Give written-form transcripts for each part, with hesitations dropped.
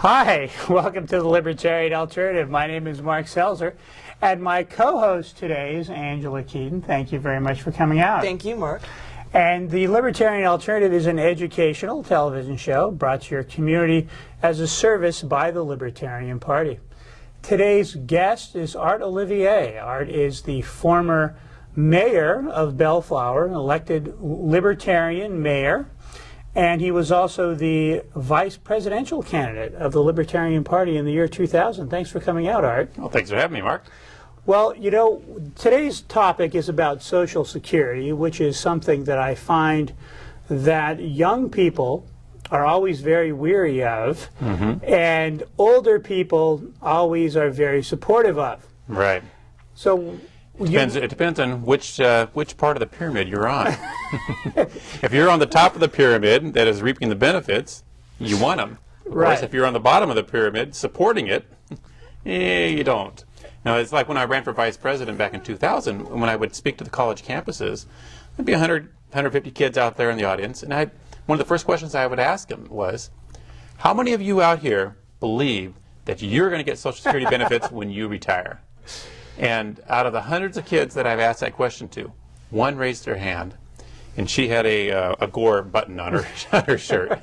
Hi, welcome to the Libertarian Alternative. My name is Mark Selzer, and my co-host today is Angela Keaton. Thank you very much for coming out. Thank you, Mark. And the Libertarian Alternative is an educational television show brought to your community as a service by the Libertarian Party. Today's guest is Art Olivier. Art is the former mayor of Bellflower, an elected Libertarian mayor. And he was also the vice presidential candidate of the Libertarian Party in the year 2000. Thanks for coming out, Art. Well, thanks for having me, Mark. Well, you know, today's topic is about Social Security, which is something that I find that young people are always very weary of, and older people always are very supportive of. Right. So It depends on which part of the pyramid you're on. If you're on the top of the pyramid that is reaping the benefits, you want them. Right. Whereas if you're on the bottom of the pyramid supporting it, you don't. Now, it's like when I ran for vice president back in 2000, when I would speak to the college campuses, there'd be 100, 150 kids out there in the audience, and one of the first questions I would ask them was, how many of you out here believe that you're going to get Social Security benefits when you retire? And out of the hundreds of kids that I've asked that question to, one raised their hand, and she had a Gore button on her shirt,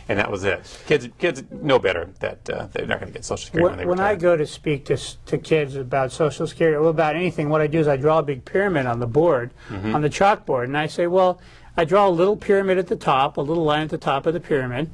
and that was it. Kids know better that they're not going to get Social Security when they retire. When I go to speak to kids about Social Security or about anything, what I do is I draw a big pyramid on the board, on the chalkboard, and I say, well, I draw a little pyramid at the top, a little line at the top of the pyramid.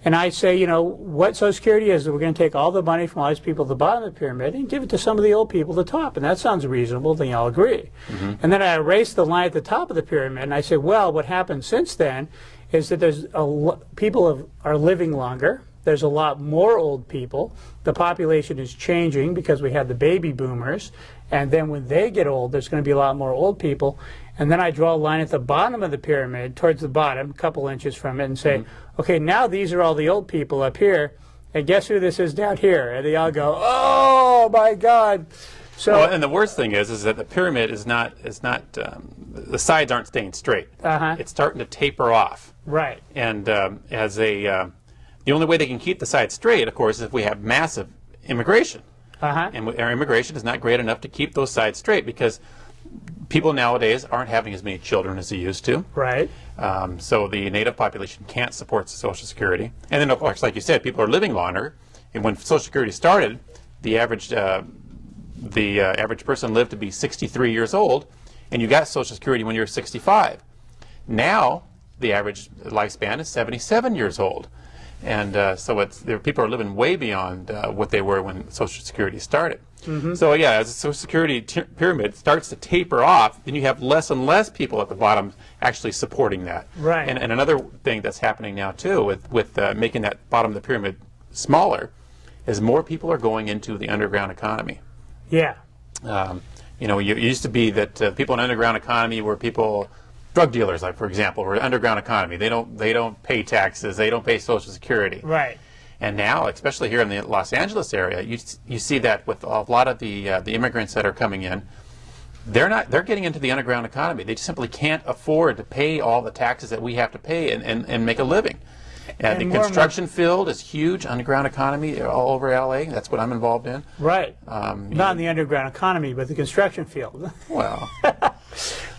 And I say, you know, what Social Security is, that we're going to take all the money from all these people at the bottom of the pyramid and give it to some of the old people at the top. And that sounds reasonable, then y'all agree. And then I erase the line at the top of the pyramid, and I say, well, what happened since then is that people are living longer. There's a lot more old people. The population is changing because we had the baby boomers. And then when they get old, there's going to be a lot more old people. And then I draw a line at the bottom of the pyramid, towards the bottom, a couple inches from it, and say, okay, now these are all the old people up here, and guess who this is down here? And they all go, oh, my God. So, well, and the worst thing is that the pyramid is not the sides aren't staying straight. It's starting to taper off. Right. And the only way they can keep the sides straight, of course, is if we have massive immigration. And our immigration is not great enough to keep those sides straight because people nowadays aren't having as many children as they used to. Right. So the native population can't support Social Security. And then, of course, like you said, people are living longer. And when Social Security started, the average person lived to be 63 years old, and you got Social Security when you were 65. Now, the average lifespan is 77 years old. And so people are living way beyond what they were when Social Security started. So yeah, as the Social Security pyramid starts to taper off, then you have less and less people at the bottom actually supporting that. Right. And another thing that's happening now too, with making that bottom of the pyramid smaller, is more people are going into the underground economy. Yeah. You know, it used to be that people in underground economy were people. Drug dealers, like for example, or underground economy. They don't pay taxes. They don't pay Social Security. Right. And now, especially here in the Los Angeles area, you see that with a lot of the immigrants that are coming in, they're getting into the underground economy. They just simply can't afford to pay all the taxes that we have to pay and make a living. And the construction field is huge, underground economy all over LA. That's what I'm involved in. Right. Not in the underground economy, but the construction field. Well.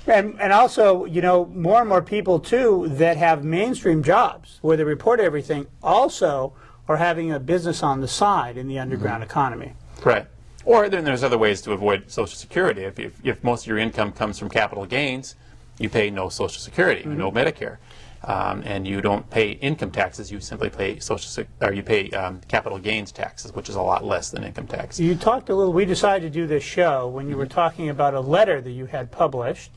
And also, you know, more and more people, too, that have mainstream jobs where they report everything also are having a business on the side in the underground economy. Right. Or then there's other ways to avoid Social Security. If most of your income comes from capital gains, you pay no Social Security, no Medicare. And you don't pay income taxes. You simply pay capital gains taxes, which is a lot less than income tax. You talked a little. We decided to do this show when you were talking about a letter that you had published,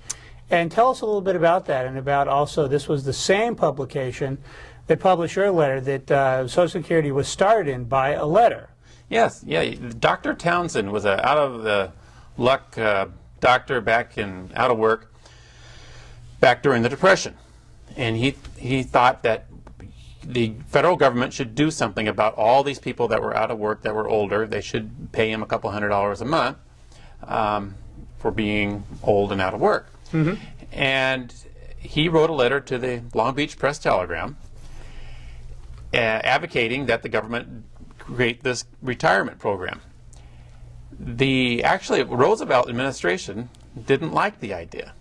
and tell us a little bit about that, and about also this was the same publication that published your letter that Social Security was started in by a letter. Yes. Yeah. Dr. Townsend was an out of the luck doctor out of work back during the Depression. And he thought that the federal government should do something about all these people that were out of work, that were older. They should pay him a couple $100s a month for being old and out of work. And he wrote a letter to the Long Beach Press-Telegram advocating that the government create this retirement program. The Roosevelt administration didn't like the idea.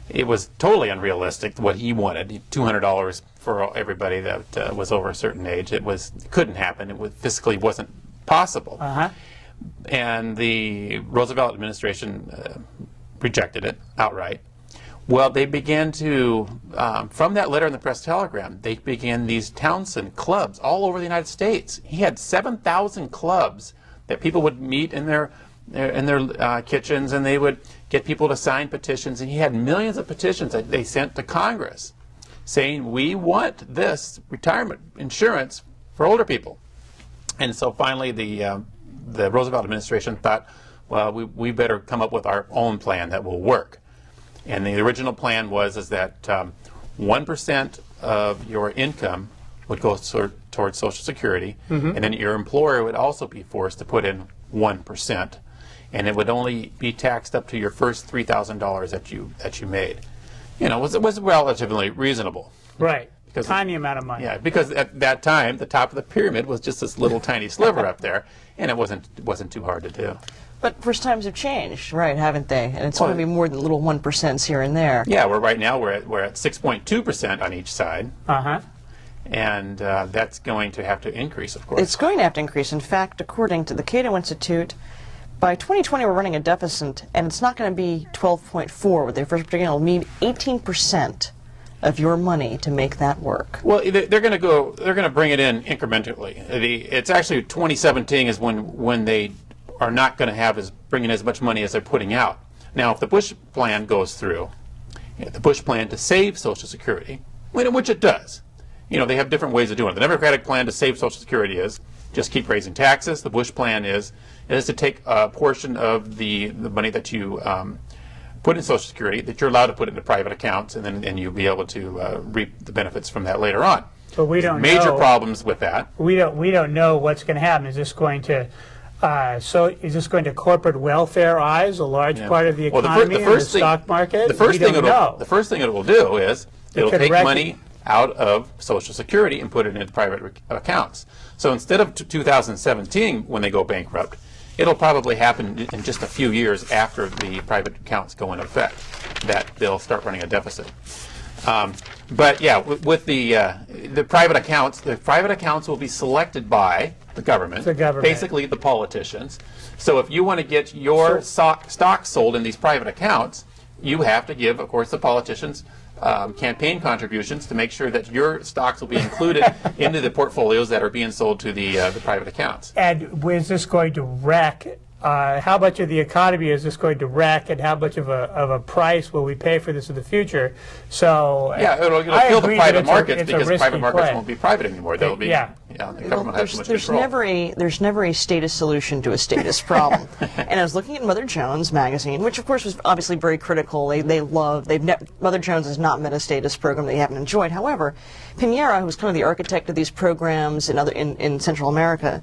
It was totally unrealistic what he wanted, $200 for everybody that was over a certain age. It couldn't happen. Fiscally wasn't possible. And the Roosevelt administration rejected it outright. Well, they began to, from that letter in the Press Telegram, they began these Townsend clubs all over the United States. He had 7,000 clubs that people would meet in their kitchens, and they would get people to sign petitions. And he had millions of petitions that they sent to Congress saying, we want this retirement insurance for older people. And so finally the Roosevelt administration thought, well, we better come up with our own plan that will work. And the original plan was that 1% of your income would go towards Social Security, and then your employer would also be forced to put in 1%, and it would only be taxed up to your first $3,000 that you made. You know, it was relatively reasonable. Right. Tiny amount of money. Yeah, because at that time the top of the pyramid was just this little tiny sliver up there, and it wasn't too hard to do. But first times have changed, right, haven't they? And it's going to be more than little 1% here and there. Yeah, right now we're at 6.2% on each side. And that's going to have to increase, of course. It's going to have to increase. In fact, according to the Cato Institute, by 2020 we're running a deficit, and it's not going to be 12.4 with their first prediction. It'll need 18% of your money to make that work. Well, they're going to bring it in incrementally. It's actually 2017 is when they are not going to have bringing as much money as they're putting out. Now, if the Bush plan goes through, the Bush plan to save Social Security, which it does, you know, they have different ways of doing it. The Democratic plan to save Social Security is just keep raising taxes. The Bush plan is to take a portion of the money that you put in Social Security, that you're allowed to put into private accounts, and you'll be able to reap the benefits from that later on. But we don't Major know. problems with that. We don't know what's going to happen. Is this going to is this going to corporate welfareize a large part of the economy and the stock market? The first thing it will do is it'll take money out of Social Security and put it into private accounts. So instead of 2017 when they go bankrupt, it'll probably happen in just a few years after the private accounts go into effect that they'll start running a deficit. But yeah, with the private accounts will be selected by the government, basically the politicians. So if you want to get your stock sold in these private accounts, you have to give, of course, the politicians campaign contributions to make sure that your stocks will be included into the portfolios that are being sold to the private accounts. And is this going to wreck? How much of the economy is this going to wreck, and how much of a price will we pay for this in the future? So yeah, it'll kill the private markets because private markets won't be private anymore. They'll be the government has too much control. There's never a status solution to a status problem. And I was looking at Mother Jones magazine, which of course was obviously very critical. Mother Jones has not met a status program they haven't enjoyed. However, Piñera, who's kind of the architect of these programs in Central America,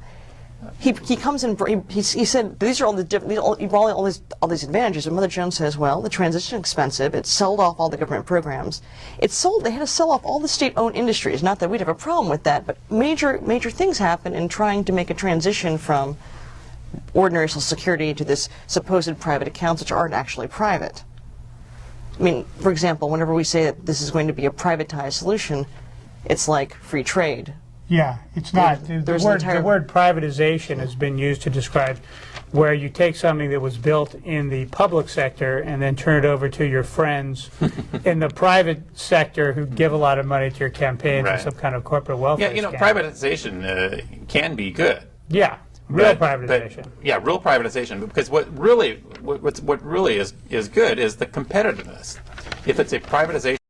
he comes in. He said these are all all these advantages. And Mother Jones says, well, the transition is expensive. It sold off all the government programs. They had to sell off all the state-owned industries. Not that we'd have a problem with that, but major things happen in trying to make a transition from ordinary Social Security to this supposed private accounts, which aren't actually private. I mean, for example, whenever we say that this is going to be a privatized solution, it's like free trade. Yeah, it's not. The word privatization has been used to describe where you take something that was built in the public sector and then turn it over to your friends in the private sector who give a lot of money to your campaigns and some kind of corporate welfare. Yeah, privatization can be good. Yeah, real privatization. Real privatization. Because what really is good is the competitiveness. If it's a privatization